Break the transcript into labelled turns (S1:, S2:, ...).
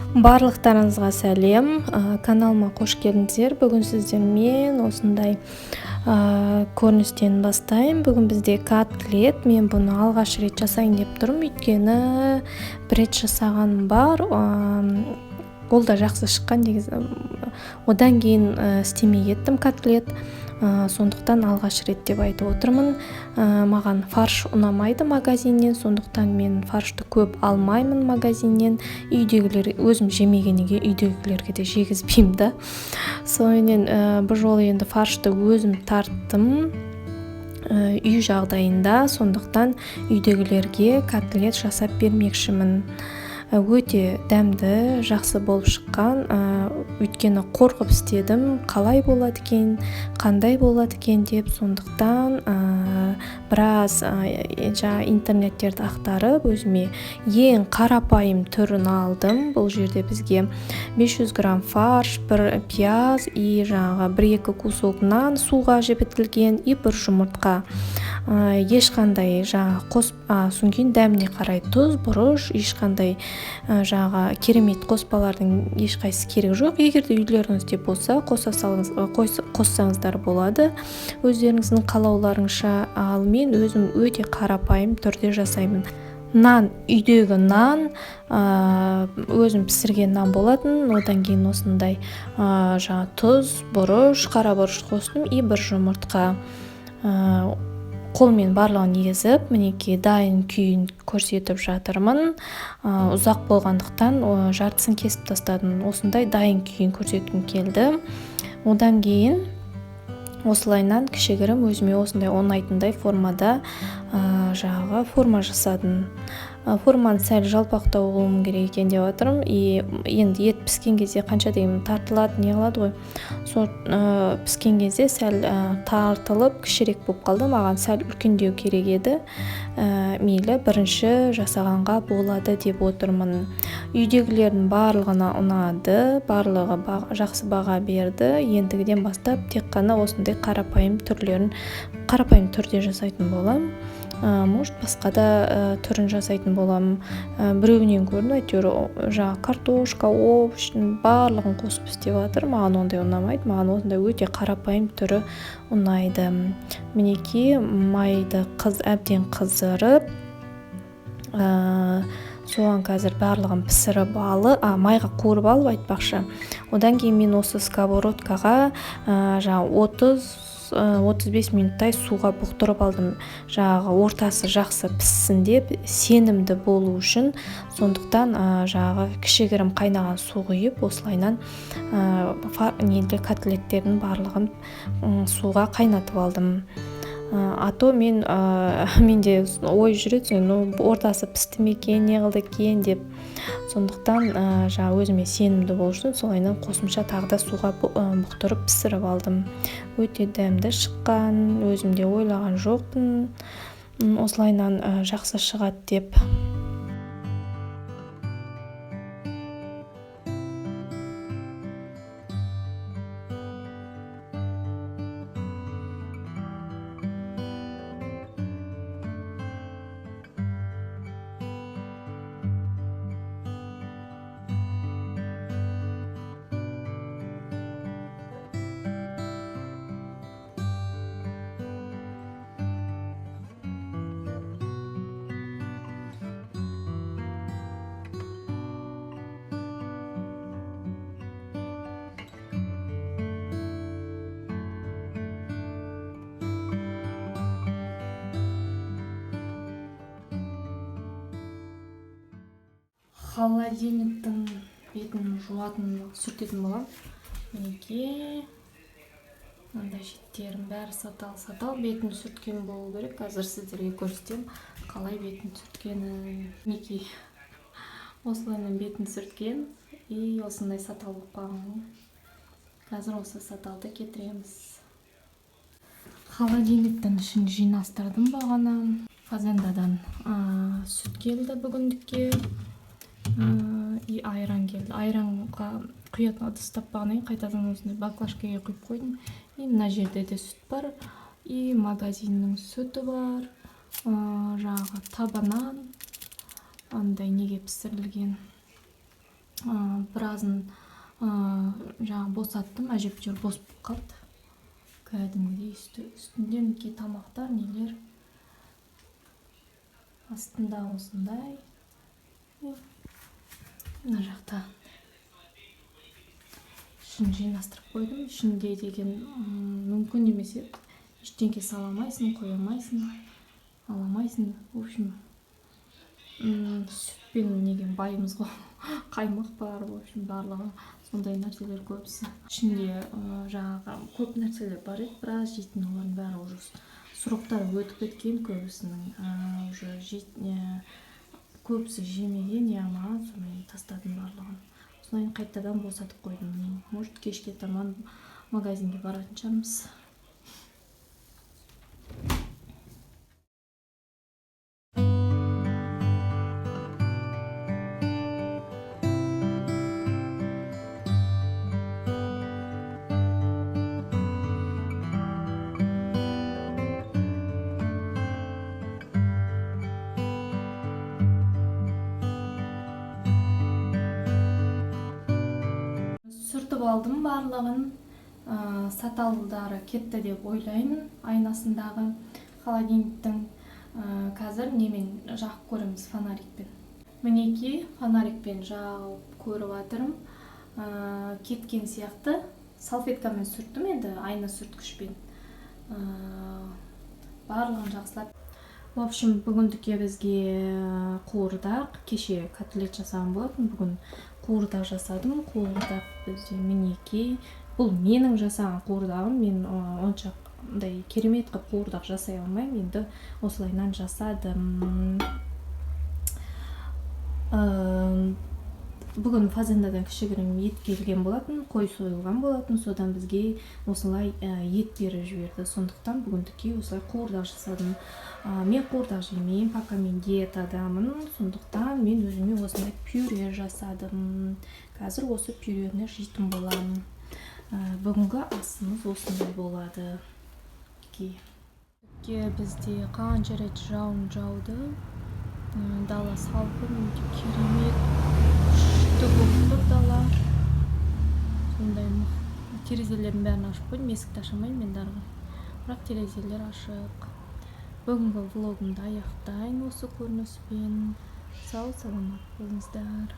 S1: Барлықтарыңызға сәлем, каналыма қош келдіңіздер. Бүгін сіздермен осындай көріністен бастайын. Бүгін бізде котлет. Мен бұны алғаш рет жасайын деп тұрмын, өйткені бір рет жасағаным бар. Ол да жақсы шыққан негізі. Одан кейін істемей кеттім котлет. Сондықтан алғаш рет деп айтып отырмын. Маған фарш ұнамайды магазиннен, сондықтан мен фаршты көп алмаймын магазиннен. Үйдегілер өзім жемегенге үйдегілерге де жегізбеймін да. Сонымен бұл жолы енді фаршты өзім тарттым үй жағдайында, сондықтан үйдегілерге котлет жасап бермекшімін. Өте дәмді, жақсы болып шыққан. Өйткені қорқып істедім, қалай болады екен, қандай болады екен деп. Сондықтан біраз интернеттерді ақтарып, өзіме ең қарапайым түрін алдым. Бұл жерде бізге 500 грамм фарш, бір пияз, и 1-2 кусок нан суға жібітілген, и бір жұмыртқа. Ешқандай соң кейін дәміне қарай тұз, бұрыш, ешқандай керемет қоспалардың ешқайсысы керек жоқ. Егер де үйлеріңізде болса, қоссаңыздар болады. Өздеріңіздің қалауларыңша, ал мен өзім өте қарапайым түрде жасаймын. Нан, үйдегі нан, өзім пісірген нан болатын. Одан кейін осындай тұз, бұрыш, қара бұрыш қостым, и бір жұмыртқа. Қолмен барлығын езіп, мінекей дайын күйін көрсетіп жатырмын. Ұзақ болғандықтан жартысын кесіп тастадым. Осындай дайын күйін көрсеткім келді. Одан кейін осылайнан кішігірім өзіме осындай ұнайтындай формада форма жасадым. Форманы сәл жалпақтау болуым керек екен деп отырмын. Енді ет піскен кезде қанша деймін тартылады, не қылады ғой. Сол піскен кезде сәл тартылып кішірек болып қалды. Маған сәл үлкендеу керек еді. Мейлі, бірінші жасағанға болады деп отырмын. Үйдегілердің барлығына ұнады, барлығы жақсы баға берді. Ендігіден бастап тек қана осындай қарапайым түрде жасайтын болам. Может, басқа да түрін жасайтын болам. Біреуінен көрдім, әйтеуір картошка, овощ барлығын қосып істеп жатыр. Маған ондай ұнамайды. Маған осындай өте қарапайым түрі ұнайды. Мінекей майды әбден қыздырып, соған қазір барлығын пісіріп майға қуырып алып айтпақшы. Одан кейін мен осы сковородкаға 30-35 минуттай суға бұқтырып алдым. Ортасы жақсы піссін деп, сенімді болу үшін. Сондықтан кішігірім қайнаған су құйып, осылайнан котлеттердің барлығын суға қайнатып алдым. Ато менде ой жүреді, ортасы пісті ме екен, не қылды екен деп. Сондықтан өзіме сенімді болу үшін солайнан қосымша тағы да суға бұқтырып пісіріп алдым. Өте дәмді шыққан, өзімде ойлаған жоқпын. Осылайнан жақсы шығады деп. Холодильниктің бетін сүртетін болам. Мінекей мынандай шеттерін бәрі сатал бетін сүрткен болу керек. Қазір сіздерге көрсетем қалай бетін сүрткенін. Мінекей осылайынан бетін сүрткен, и осындай сатал болып қалған. Қазір осы саталды кетіреміз. Холодильниктің ішін жинастырдым бағана. Фазендадан сүт келді бүгіндікке. И айран келді. Айранға құятын ыдыс таппағаннан қайтадан осындай баклажкаға құйып қойдым. И мына жерде де сүт бар. И магазиннің сүті бар. Табанан андай неге пісірілген. Біразын жаңағы босаттым, әжептәуір бос болып қалды. Кәдімгідей үстінде мінекей тамақтар, нелер. Астында осындай. Мына жақта ішін жинастырып қойдым. Ішінде деген мүмкін емес еді. Ештеңке саламайсың, қойамайсың, аламайсың. В общем, сүтпен неген байымыз ғой. Қаймақ бар, в общем, барлығы сондай нәрселер көбісі. Ішінде жаңағы көп нәрселер бар еді, біраз жейтін, олардың бәрі уже сұрыптары өтіп кеткен, көбісінің уже көбісі жемеген, яғни сонымен тастадым барлығын. Содан қайтадан босатып қойдым. Может, кешке таман магазинге баратын шығармыз. Сүртіп алдым барлығын. Саталдары кетті деп ойлаймын. Айнасындағы холодильниктің қазір немен жағып көреміз, фонарикпен. Мінекей фонарикпен жағып көріп жатырмын. Кеткен сияқты. Салфеткамен сүрттім енді, айна сүрткішпен. Барлығын жақсылап. В общем, бүгіндікке бізге қуырдақ, кеше котлет жасаған болатын, бүгін қуырдақ жасадым. Қуырдақ бізде мінекей. Бұл менің жасаған қуырдағым. Мен оншақтай керемет қылып қуырдақ жасай алмаймын. Енді осылайынан жасадым. Бүгін фазендадан кішігірім ет келген болатын, қой сойылған болатын. Содан бізге осылай ет беріп жіберді. Сондықтан бүгіндікке осылай қуырдақ жасадым. Мен қуырдақ жемеймін, пока мен диетадамын. Сондықтан мен өзіме осындай пюре жасадым. Қазір осы пюрені жейтін боламын. Бүгінгі асымыз осындай болады. Бізде қанша рет жауын жауды. Дала салқын, керемет. Күшті болып тұр дала. Сондай терезелердің бәрін ашып қойдым. Есікті ашамаймын мен дарға. Бірақ терезелер ашық. Бүгінгі влогымды аяқтайын осы көрініспен. Сау саламат болыңыздар.